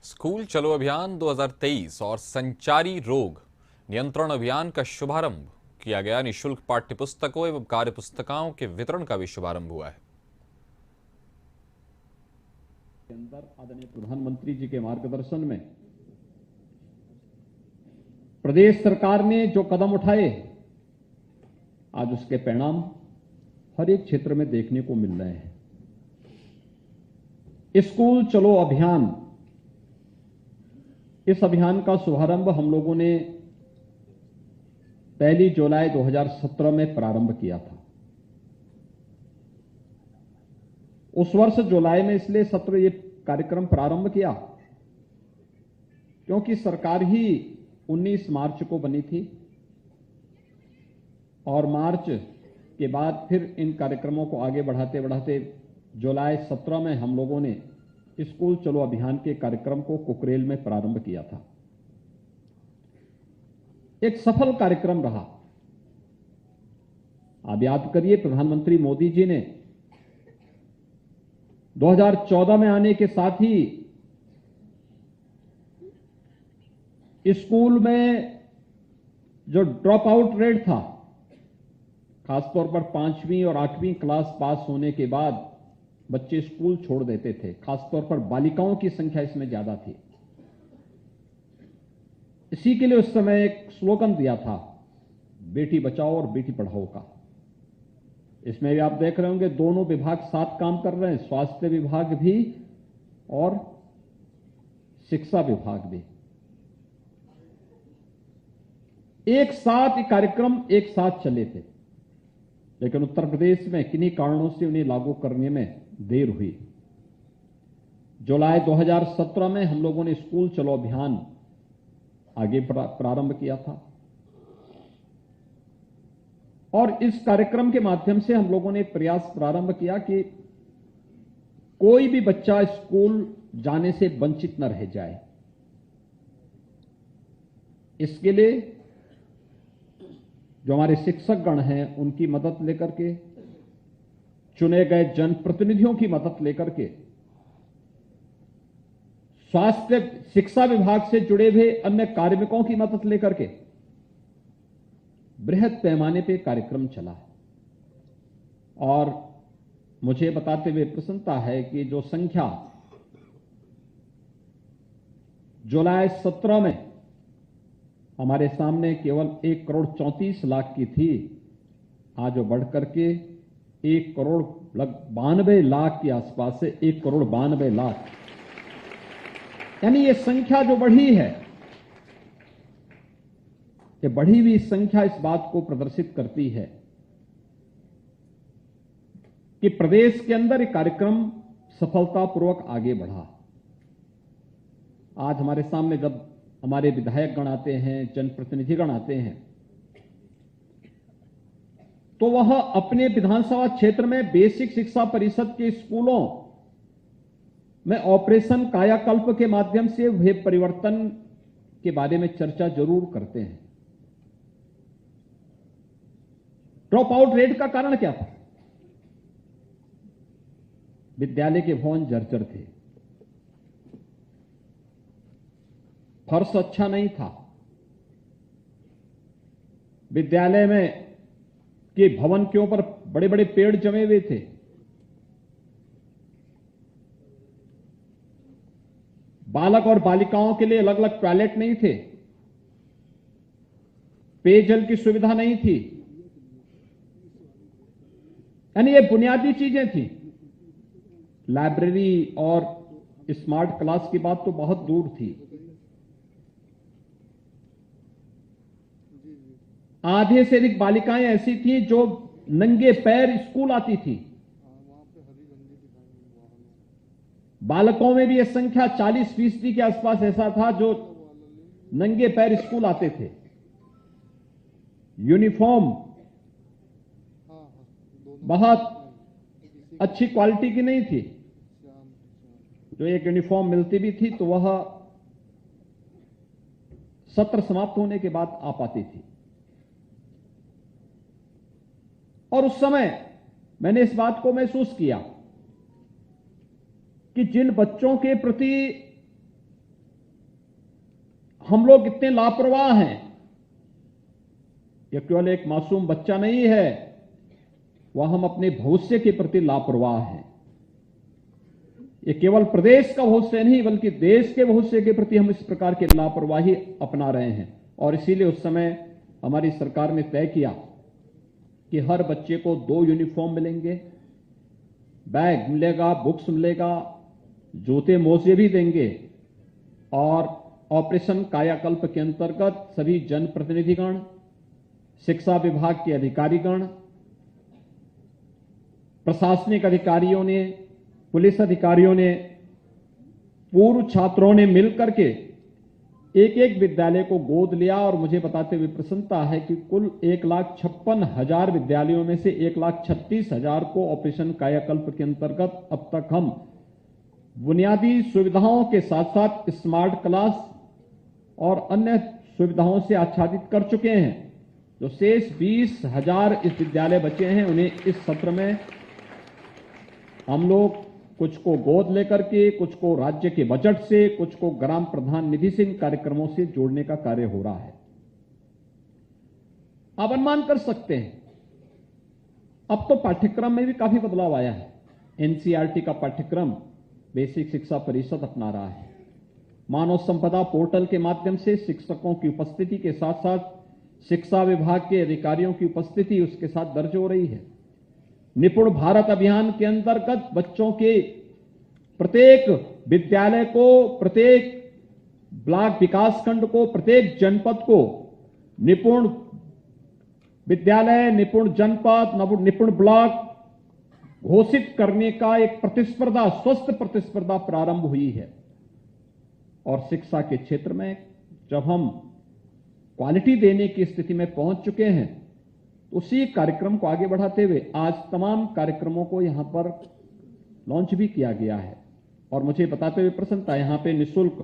School चलो अभियान 2023 और संचारी रोग नियंत्रण अभियान का शुभारंभ किया गया। निःशुल्क पाठ्य पुस्तकों एवं कार्य पुस्तिकाओं के वितरण का भी शुभारंभ हुआ है। अंदर आदरणीय प्रधानमंत्री जी के मार्गदर्शन में प्रदेश सरकार ने जो कदम उठाए, आज उसके परिणाम हर एक क्षेत्र में देखने को मिल रहे हैं। स्कूल चलो अभियान, इस अभियान का शुभारंभ हम लोगों ने 1 जुलाई 2017 में प्रारंभ किया था। उस वर्ष जुलाई में इसलिए ये कार्यक्रम प्रारंभ किया क्योंकि सरकार ही 19 मार्च को बनी थी और मार्च के बाद फिर इन कार्यक्रमों को आगे बढ़ाते बढ़ाते जुलाई 17 में हम लोगों ने स्कूल चलो अभियान के कार्यक्रम को कुकरेल में प्रारंभ किया था। एक सफल कार्यक्रम रहा। आप याद करिए, प्रधानमंत्री मोदी जी ने 2014 में आने के साथ ही स्कूल में जो ड्रॉप आउट रेट था, खासतौर पर 5वीं और 8वीं क्लास पास होने के बाद बच्चे स्कूल छोड़ देते थे, खासतौर पर बालिकाओं की संख्या इसमें ज्यादा थी। इसी के लिए उस समय एक स्लोगन दिया था, बेटी बचाओ और बेटी पढ़ाओ का। इसमें भी आप देख रहे होंगे दोनों विभाग साथ काम कर रहे हैं, स्वास्थ्य विभाग भी और शिक्षा विभाग भी। एक साथ ये कार्यक्रम एक साथ चले थे, लेकिन उत्तर प्रदेश में किन्हीं कारणों से उन्हें लागू करने में देर हुई। जुलाई 2017 में हम लोगों ने स्कूल चलो अभियान आगे प्रारंभ किया था और इस कार्यक्रम के माध्यम से हम लोगों ने प्रयास प्रारंभ किया कि कोई भी बच्चा स्कूल जाने से वंचित न रह जाए। इसके लिए जो हमारे शिक्षकगण हैं उनकी मदद लेकर के, चुने गए जनप्रतिनिधियों की मदद लेकर के, स्वास्थ्य शिक्षा विभाग से जुड़े हुए अन्य कार्मिकों की मदद लेकर के बृहद पैमाने पे कार्यक्रम चला है। और मुझे बताते हुए प्रसन्नता है कि जो संख्या जुलाई 17 में हमारे सामने केवल 1,34,00,000 की थी, आज वो बढ़कर के 1,92,00,000 के आसपास से 1,92,00,000, यानी ये संख्या जो बढ़ी है, ये बढ़ी हुई संख्या इस बात को प्रदर्शित करती है कि प्रदेश के अंदर ये कार्यक्रम सफलतापूर्वक आगे बढ़ा। आज हमारे सामने जब हमारे विधायक गण आते हैं, जनप्रतिनिधि गण आते हैं, तो वह अपने विधानसभा क्षेत्र में बेसिक शिक्षा परिषद के स्कूलों में ऑपरेशन कायाकल्प के माध्यम से हुए परिवर्तन के बारे में चर्चा जरूर करते हैं। ड्रॉप आउट रेट का कारण क्या था? विद्यालय के भवन जर्जर थे, फर्श अच्छा नहीं था, विद्यालय में के भवन के ऊपर बड़े बड़े पेड़ जमे हुए थे, बालक और बालिकाओं के लिए अलग अलग टॉयलेट नहीं थे, पेयजल की सुविधा नहीं थी, यानी ये बुनियादी चीजें थी। लाइब्रेरी और स्मार्ट क्लास की बात तो बहुत दूर थी। आधे से अधिक बालिकाएं ऐसी थी जो नंगे पैर स्कूल आती थी। बालकों में भी यह संख्या 40% के आसपास ऐसा था जो नंगे पैर स्कूल आते थे। यूनिफॉर्म बहुत अच्छी क्वालिटी की नहीं थी, जो एक यूनिफॉर्म मिलती भी थी तो वह सत्र समाप्त होने के बाद आ पाती थी। और उस समय मैंने इस बात को महसूस किया कि जिन बच्चों के प्रति हम लोग इतने लापरवाह हैं। यह केवल एक मासूम बच्चा नहीं है, वह हम अपने भविष्य के प्रति लापरवाह हैं। ये केवल प्रदेश का भविष्य नहीं बल्कि देश के भविष्य के प्रति हम इस प्रकार की लापरवाही अपना रहे हैं। और इसीलिए उस समय हमारी सरकार ने तय किया कि हर बच्चे को 2 यूनिफॉर्म मिलेंगे, बैग मिलेगा, बुक्स मिलेगा, जूते मोजे भी देंगे। और ऑपरेशन कायाकल्प के अंतर्गत सभी जनप्रतिनिधिगण, शिक्षा विभाग के अधिकारीगण, प्रशासनिक अधिकारियों ने, पुलिस अधिकारियों ने, पूर्व छात्रों ने मिलकर के एक एक विद्यालय को गोद लिया। और मुझे बताते हुए प्रसन्नता है कि कुल 1,56,000 विद्यालयों में से 1,36,000 को ऑपरेशन कायाकल्प के अंतर्गत अब तक हम बुनियादी सुविधाओं के साथ साथ स्मार्ट क्लास और अन्य सुविधाओं से आच्छादित कर चुके हैं। जो शेष 20,000 इस विद्यालय बचे हैं, उन्हें इस सत्र में हम लोग कुछ को गोद लेकर के, कुछ को राज्य के बजट से, कुछ को ग्राम प्रधान निधि से इन कार्यक्रमों से जोड़ने का कार्य हो रहा है। आप अनुमान कर सकते हैं, अब तो पाठ्यक्रम में भी काफी बदलाव आया है। एनसीईआरटी का पाठ्यक्रम बेसिक शिक्षा परिषद अपना रहा है। मानव संपदा पोर्टल के माध्यम से शिक्षकों की उपस्थिति के साथ साथ शिक्षा विभाग के अधिकारियों की उपस्थिति उसके साथ दर्ज हो रही है। निपुण भारत अभियान के अंतर्गत बच्चों के प्रत्येक विद्यालय को, प्रत्येक ब्लॉक विकास खंड को, प्रत्येक जनपद को निपुण विद्यालय, निपुण जनपद, निपुण ब्लॉक घोषित करने का एक प्रतिस्पर्धा, स्वस्थ प्रतिस्पर्धा प्रारंभ हुई है। और शिक्षा के क्षेत्र में जब हम क्वालिटी देने की स्थिति में पहुंच चुके हैं, उसी कार्यक्रम को आगे बढ़ाते हुए आज तमाम कार्यक्रमों को यहां पर लॉन्च भी किया गया है। और मुझे बताते हुए प्रसन्नता, यहां पे निःशुल्क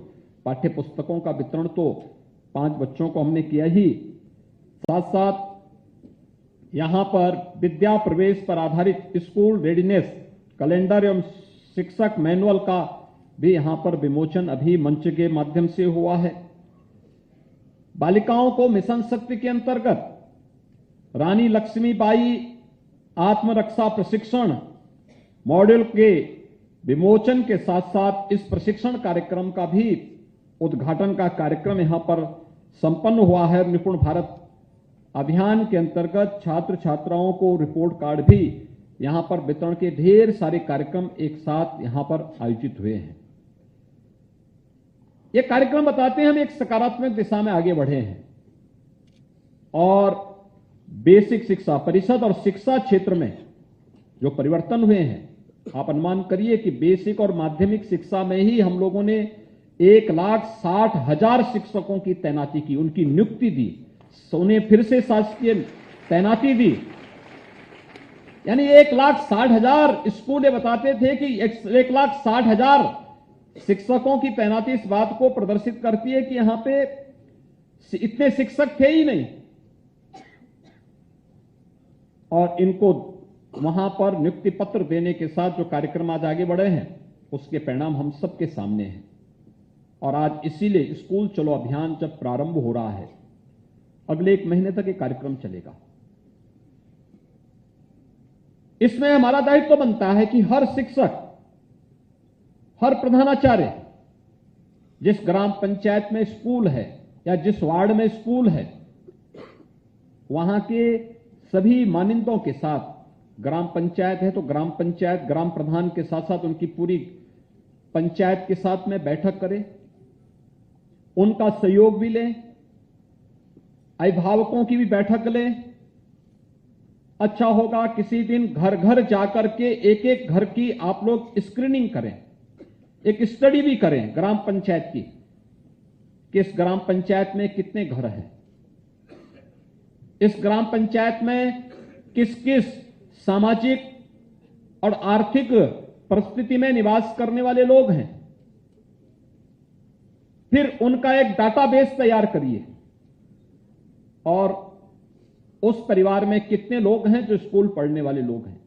पाठ्य पुस्तकों का वितरण तो 5 बच्चों को हमने किया ही, साथ साथ यहां पर विद्या प्रवेश पर आधारित स्कूल रेडीनेस कैलेंडर एवं शिक्षक मैनुअल का भी यहां पर विमोचन अभी मंच के माध्यम से हुआ है। बालिकाओं को मिशन शक्ति के अंतर्गत रानी लक्ष्मीबाई आत्मरक्षा प्रशिक्षण मॉड्यूल के विमोचन के साथ साथ इस प्रशिक्षण कार्यक्रम का भी उद्घाटन का कार्यक्रम यहां पर संपन्न हुआ है। निपुण भारत अभियान के अंतर्गत छात्र छात्राओं को रिपोर्ट कार्ड भी यहां पर वितरण के ढेर सारे कार्यक्रम एक साथ यहां पर आयोजित हुए हैं। ये कार्यक्रम बताते हैं हम एक सकारात्मक दिशा में आगे बढ़े हैं। और बेसिक शिक्षा परिषद और शिक्षा क्षेत्र में जो परिवर्तन हुए हैं, आप अनुमान करिए कि बेसिक और माध्यमिक शिक्षा में ही हम लोगों ने 1,60,000 शिक्षकों की तैनाती की, उनकी नियुक्ति दी, उन्हें फिर से शासकीय तैनाती दी। यानी 1,60,000 स्कूल ये बताते थे कि 1,60,000 शिक्षकों की तैनाती इस बात को प्रदर्शित करती है कि यहां पे इतने शिक्षक थे ही नहीं। और इनको वहां पर नियुक्ति पत्र देने के साथ जो कार्यक्रम आज आगे बढ़े हैं, उसके परिणाम हम सबके सामने हैं। और आज इसीलिए स्कूल चलो अभियान जब प्रारंभ हो रहा है, अगले 1 महीने तक ये कार्यक्रम चलेगा। इसमें हमारा दायित्व बनता है कि हर शिक्षक, हर प्रधानाचार्य, जिस ग्राम पंचायत में स्कूल है या जिस वार्ड में स्कूल है, वहां के सभी मानदंडों के साथ, ग्राम पंचायत है तो ग्राम पंचायत, ग्राम प्रधान के साथ साथ उनकी पूरी पंचायत के साथ में बैठक करें, उनका सहयोग भी लें, अभिभावकों की भी बैठक लें। अच्छा होगा किसी दिन घर घर जाकर के एक एक घर की आप लोग स्क्रीनिंग करें, एक स्टडी भी करें ग्राम पंचायत की, किस ग्राम पंचायत में कितने घर हैं, इस ग्राम पंचायत में किस किस सामाजिक और आर्थिक परिस्थिति में निवास करने वाले लोग हैं। फिर उनका एक डाटाबेस तैयार करिए और उस परिवार में कितने लोग हैं जो स्कूल पढ़ने वाले लोग हैं।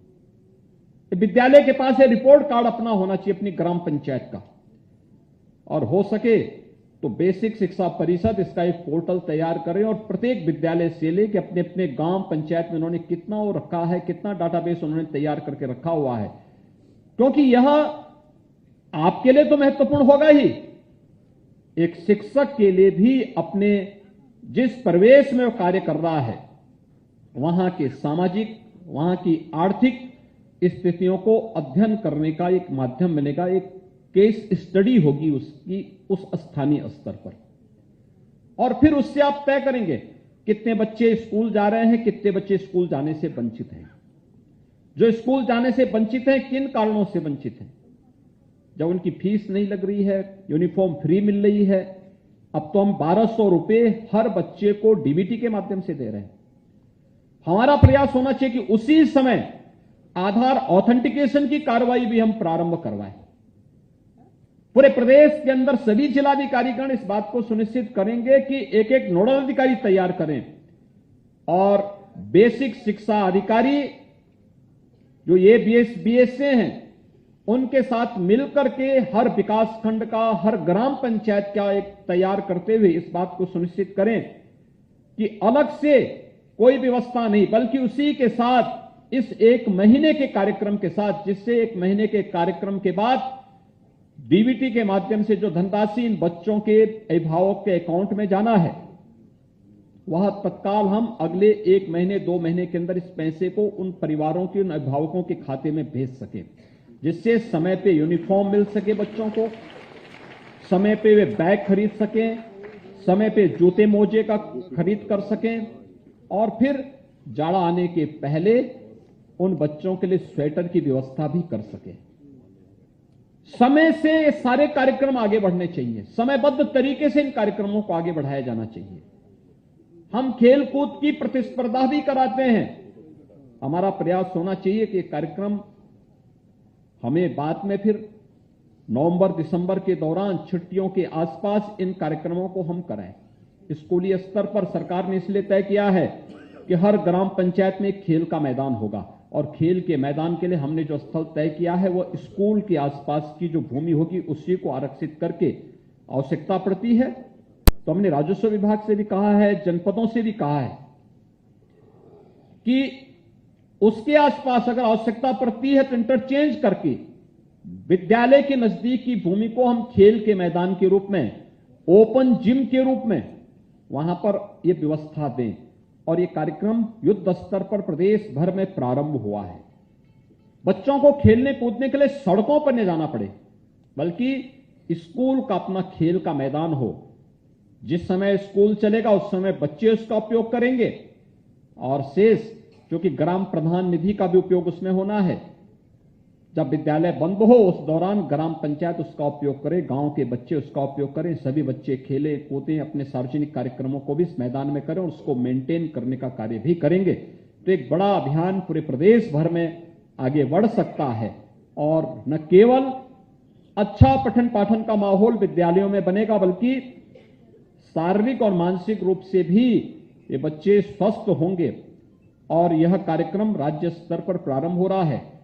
विद्यालय के पास ये रिपोर्ट कार्ड अपना होना चाहिए अपनी ग्राम पंचायत का। और हो सके तो बेसिक शिक्षा परिषद इसका एक पोर्टल तैयार करें और प्रत्येक विद्यालय से लेकर अपने अपने गांव पंचायत में उन्होंने कितना वो रखा है, कितना डाटाबेस उन्होंने तैयार करके रखा हुआ है, क्योंकि यह आपके लिए तो महत्वपूर्ण होगा ही, एक शिक्षक के लिए भी अपने जिस परिवेश में वो कार्य कर रहा है वहां के सामाजिक, वहां की आर्थिक स्थितियों को अध्ययन करने का एक माध्यम मिलेगा, एक केस स्टडी होगी उसकी उस स्थानीय स्तर पर। और फिर उससे आप तय करेंगे कितने बच्चे स्कूल जा रहे हैं, कितने बच्चे स्कूल जाने से वंचित हैं। जो स्कूल जाने से वंचित हैं, किन कारणों से वंचित हैं? जब उनकी फीस नहीं लग रही है, यूनिफॉर्म फ्री मिल रही है। अब तो हम 1200 रुपए हर बच्चे को डीबीटी के माध्यम से दे रहे हैं। हमारा प्रयास होना चाहिए कि उसी समय आधार ऑथेंटिकेशन की कार्रवाई भी हम प्रारंभ करवाएं। पूरे प्रदेश के अंदर सभी जिलाधिकारीगण इस बात को सुनिश्चित करेंगे कि एक एक नोडल अधिकारी तैयार करें और बेसिक शिक्षा अधिकारी जो ये बीएसए हैं उनके साथ मिलकर के हर विकास खंड का, हर ग्राम पंचायत का एक तैयार करते हुए इस बात को सुनिश्चित करें कि अलग से कोई व्यवस्था नहीं, बल्कि उसी के साथ इस 1 महीने के कार्यक्रम के साथ, जिससे 1 महीने के कार्यक्रम के बाद डीबीटी के माध्यम से जो धनराशि इन बच्चों के अभिभावक के अकाउंट में जाना है, वह तत्काल हम अगले 1 महीने 2 महीने के अंदर इस पैसे को उन परिवारों के, उन अभिभावकों के खाते में भेज सकें, जिससे समय पे यूनिफॉर्म मिल सके बच्चों को, समय पे वे बैग खरीद सकें, समय पे जूते मोजे का खरीद कर सकें और फिर जाड़ा आने के पहले उन बच्चों के लिए स्वेटर की व्यवस्था भी कर सकें। समय से ये सारे कार्यक्रम आगे बढ़ने चाहिए, समयबद्ध तरीके से इन कार्यक्रमों को आगे बढ़ाया जाना चाहिए। हम खेल कूद की प्रतिस्पर्धा भी कराते हैं। हमारा प्रयास होना चाहिए कि कार्यक्रम हमें बाद में फिर नवंबर दिसंबर के दौरान छुट्टियों के आसपास इन कार्यक्रमों को हम करें। स्कूली स्तर पर सरकार ने इसलिए तय किया है कि हर ग्राम पंचायत में एक खेल का मैदान होगा और खेल के मैदान के लिए हमने जो स्थल तय किया है वो स्कूल के आसपास की जो भूमि होगी उसी को आरक्षित करके, आवश्यकता पड़ती है तो हमने राजस्व विभाग से भी कहा है, जनपदों से भी कहा है कि उसके आसपास अगर आवश्यकता पड़ती है तो इंटरचेंज करके विद्यालय के नजदीक की भूमि को हम खेल के मैदान के रूप में, ओपन जिम के रूप में वहां पर यह व्यवस्था दें। और ये कार्यक्रम युद्ध स्तर पर प्रदेश भर में प्रारंभ हुआ है। बच्चों को खेलने कूदने के लिए सड़कों पर न जाना पड़े, बल्कि स्कूल का अपना खेल का मैदान हो। जिस समय स्कूल चलेगा उस समय बच्चे उसका उपयोग करेंगे और शेष जो कि ग्राम प्रधान निधि का भी उपयोग उसमें होना है। जब विद्यालय बंद हो उस दौरान ग्राम पंचायत उसका उपयोग करे, गांव के बच्चे उसका उपयोग करें, सभी बच्चे खेले कूदें, अपने सार्वजनिक कार्यक्रमों को भी इस मैदान में करें और उसको मेंटेन करने का कार्य भी करेंगे तो एक बड़ा अभियान पूरे प्रदेश भर में आगे बढ़ सकता है। और न केवल अच्छा पठन पाठन का माहौल विद्यालयों में बनेगा, बल्कि शारीरिक और मानसिक रूप से भी ये बच्चे स्वस्थ होंगे। और यह कार्यक्रम राज्य स्तर पर प्रारंभ हो रहा है।